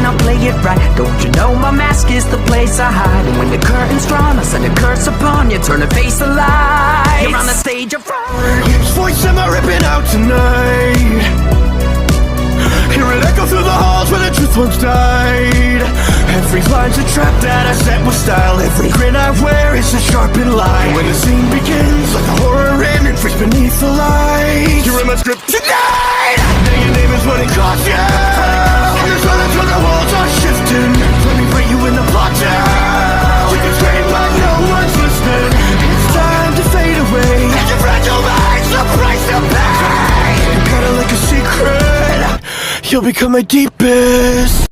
I'll play it right. Don't you know my mask is the place I hide? And when the curtain's drawn, I send a curse upon you, turn and face the light. You're on the stage of Whose voice am I ripping out tonight? Hear it echo through the halls where the truth once died. Every line's a trap that I set with style. Every grin I wear is a sharpened lie. When the scene begins, like a horror image freaks beneath the light. You're in my script tonight. Now your name is running caution. You're running till the walls are shifting. Let me bring you in the plot down. You can scream but no one's listening. It's time to fade away. Your fragile mind's the price to pay. You gotta like a secret, you'll become my deepest